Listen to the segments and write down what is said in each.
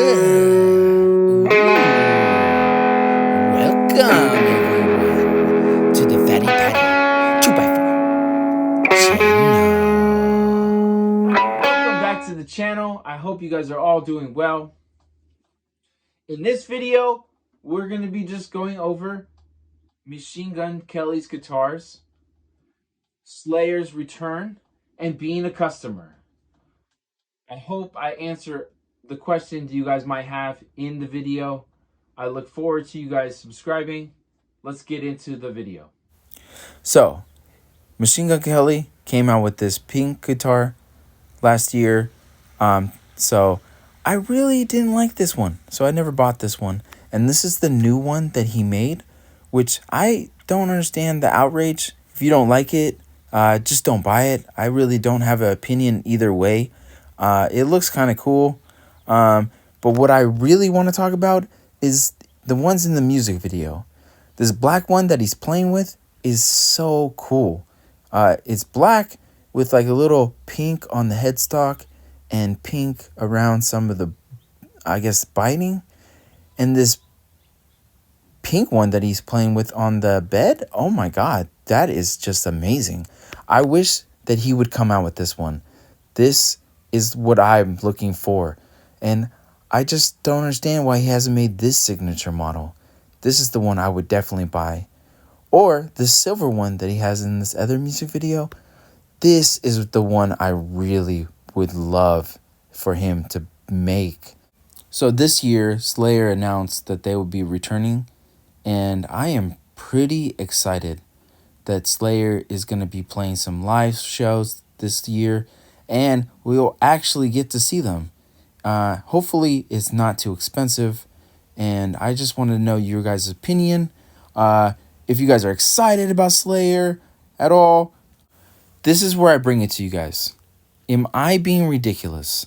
Welcome, everyone, to the Fatty Patty 2x4 channel. Welcome back to the channel. I hope you guys are all doing well. In this video, we're going to be just going over Machine Gun Kelly's guitars, Slayer's return, and being a customer. I hope I answer the questions you guys might have in the video. I look forward to you guys subscribing. Let's get into the video. So, Machine Gun Kelly came out with this pink guitar last year. So I really didn't like this one. So I never bought this one. And this is the new one that he made, which I don't understand the outrage. If you don't like it, just don't buy it. I really don't have an opinion either way. It looks kind of cool. But what I really want to talk about is the ones in the music video. This black one that he's playing with is so cool. It's black with like a little pink on the headstock and pink around some of the, I guess, biting. And this pink one that he's playing with on the bed, oh my God, that is just amazing. I wish that he would come out with this one. This is what I'm looking for. And I just don't understand why he hasn't made this signature model. This is the one I would definitely buy. Or the silver one that he has in this other music video. This is the one I really would love for him to make. So this year, Slayer announced that they will be returning. And I am pretty excited that Slayer is going to be playing some live shows this year. And we'll actually get to see them. Hopefully it's not too expensive. And I just want to know your guys' opinion. If you guys are excited about Slayer at all. This is where I bring it to you guys. Am I being ridiculous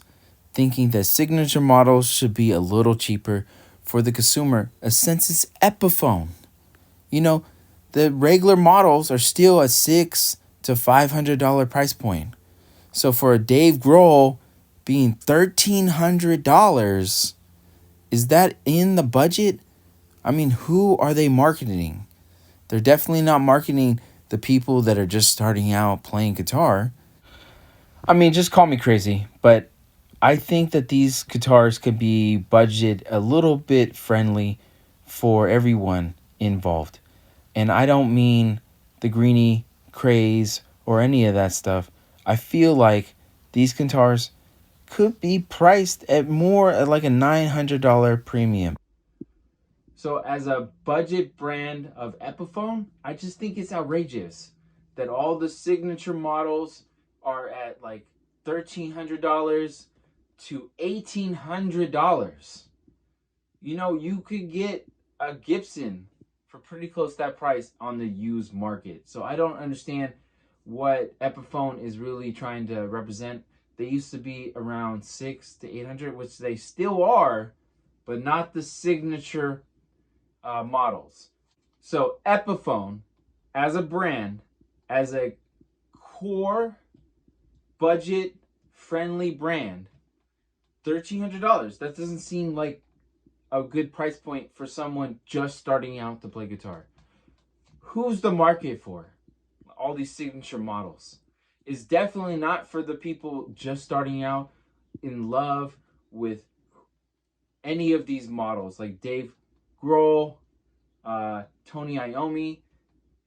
thinking that signature models should be a little cheaper for the consumer since it's Epiphone? You know, the regular models are still at $600 to $500 price point. So for a Dave Grohl being $1,300, is that in the budget? I mean, who are they marketing? They're definitely not marketing the people that are just starting out playing guitar. I mean, just call me crazy, but I think that these guitars could be budget a little bit friendly for everyone involved. And I don't mean the greenie craze or any of that stuff. I feel like these guitars could be priced at more at like a $900 premium. So as a budget brand of Epiphone, I just think it's outrageous that all the signature models are at like $1,300 to $1,800. You know, you could get a Gibson for pretty close to that price on the used market. So I don't understand what Epiphone is really trying to represent. They used to be around $600 to $800, which they still are, but not the signature models. So Epiphone, as a brand, as a core budget friendly brand, $1,300. That doesn't seem like a good price point for someone just starting out to play guitar. Who's the market for? All these signature models is definitely not for the people just starting out in love with any of these models, like Dave Grohl, Tony Iommi.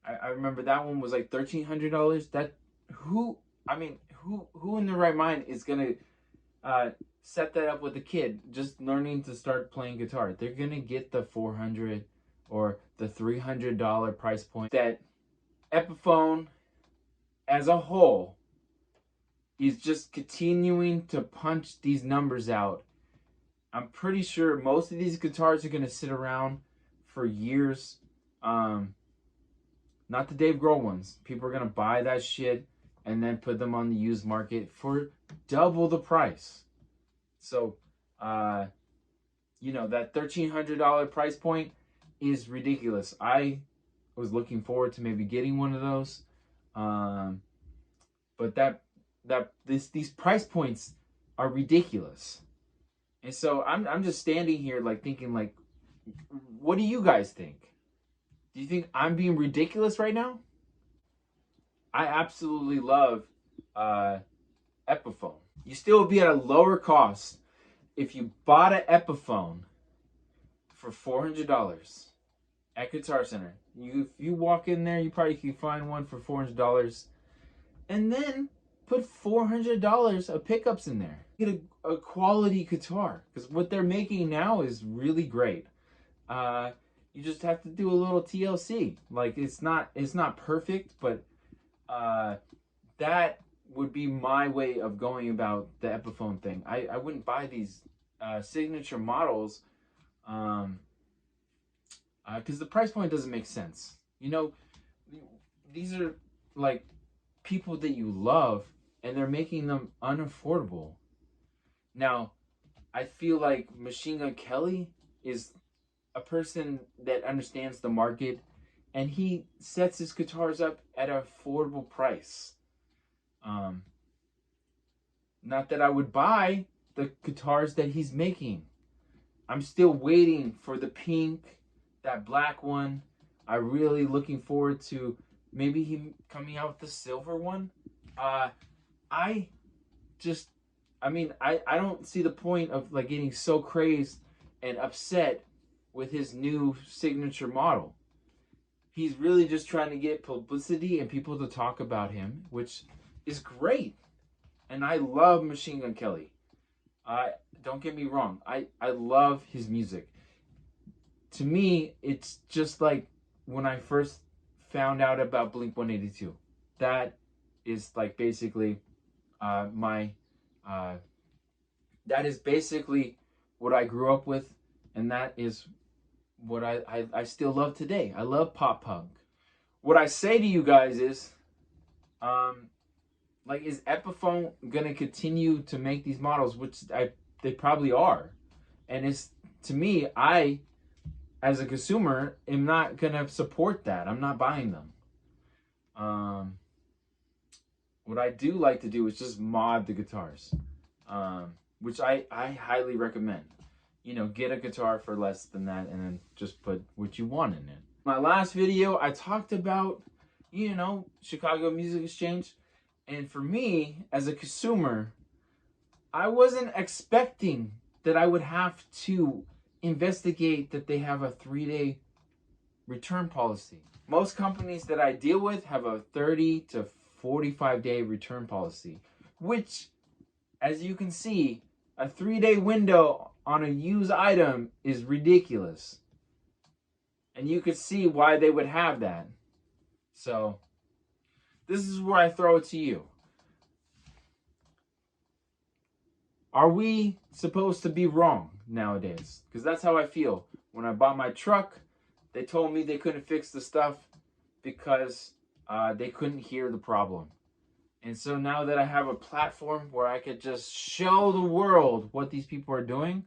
I remember that one was like $1,300. That who in their right mind is gonna set that up with a kid just learning to start playing guitar? They're gonna get the $400 or the $300 price point. That Epiphone as a whole is just continuing to punch these numbers out. I'm pretty sure most of these guitars are going to sit around for years. Not the Dave Grohl ones. People are going to buy that shit and then put them on the used market for double the price. So, you know, that $1,300 price point is ridiculous. I was looking forward to maybe getting one of those. But these price points are ridiculous. And so I'm just standing here like thinking like, what do you guys think? Do you think I'm being ridiculous right now? I absolutely love uh, Epiphone. You still would be at a lower cost if you bought an Epiphone for $400 at Guitar Center. If you walk in there, you probably can find one for $400, and then put $400 of pickups in there. Get a quality guitar, because what they're making now is really great. Uh, you just have to do a little TLC. Like it's not perfect, but uh, that would be my way of going about the Epiphone thing. I wouldn't buy these signature models um, because the price point doesn't make sense. You know, these are like people that you love, and they're making them unaffordable. Now, I feel like Machine Gun Kelly is a person that understands the market, and he sets his guitars up at an affordable price. Um, Not that I would buy the guitars that he's making. I'm still waiting for the pink, that black one. I'm really looking forward to maybe him coming out with the silver one. Uh, I just, I don't see the point of like getting so crazed and upset with his new signature model. He's really just trying to get publicity and people to talk about him, which is great. And I love Machine Gun Kelly. I don't get me wrong. I love his music. To me, it's just like when I first found out about Blink 182. That is like basically my uh, that is basically what I grew up with, and that is what I still love today. I love pop punk. What I say to you guys is, um, like, is Epiphone gonna continue to make these models, which they probably are, and it's to me, I as a consumer am not gonna support that. I'm not buying them. Um, what I do like to do is just mod the guitars, which I highly recommend. You know, get a guitar for less than that, and then just put what you want in it. My last video, I talked about, Chicago Music Exchange. And for me, as a consumer, I wasn't expecting that I would have to investigate that they have a 3-day return policy. Most companies that I deal with have a 30 to 45-day return policy, which, as you can see, a 3-day window on a used item is ridiculous. And you could see why they would have that. So, this is where I throw it to you. Are we supposed to be wrong nowadays? Because that's how I feel. When I bought my truck, they told me they couldn't fix the stuff because they couldn't hear the problem. And so now that I have a platform where I could just show the world what these people are doing,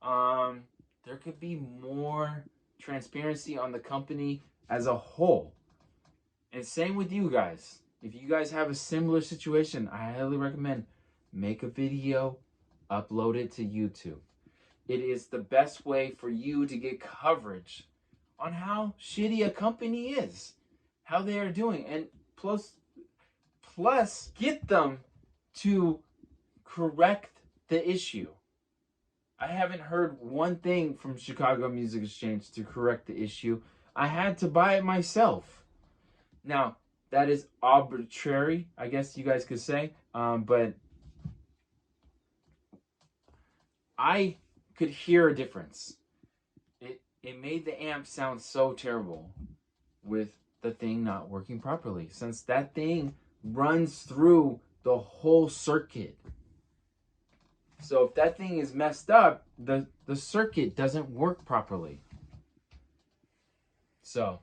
there could be more transparency on the company as a whole. And same with you guys. If you guys have a similar situation, I highly recommend make a video, upload it to YouTube. It is the best way for you to get coverage on how shitty a company is, how they are doing, and plus get them to correct the issue. I haven't heard one thing from Chicago Music Exchange to correct the issue. I had to buy it myself. Now, that is arbitrary, I guess you guys could say, but I could hear a difference. It made the amp sound so terrible with the thing not working properly, since that thing runs through the whole circuit. So if that thing is messed up, the circuit doesn't work properly. So,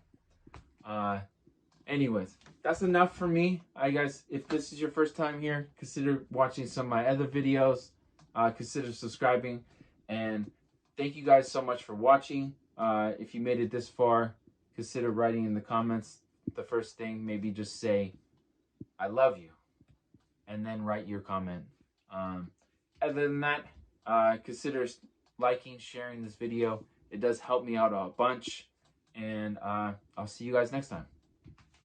anyways, that's enough for me. I guys, if this is your first time here, consider watching some of my other videos. Consider subscribing, and thank you guys so much for watching. If you made it this far, consider writing in the comments the first thing. Maybe just say, I love you, and then write your comment. Other than that, consider liking, sharing this video. It does help me out a bunch. And I'll see you guys next time.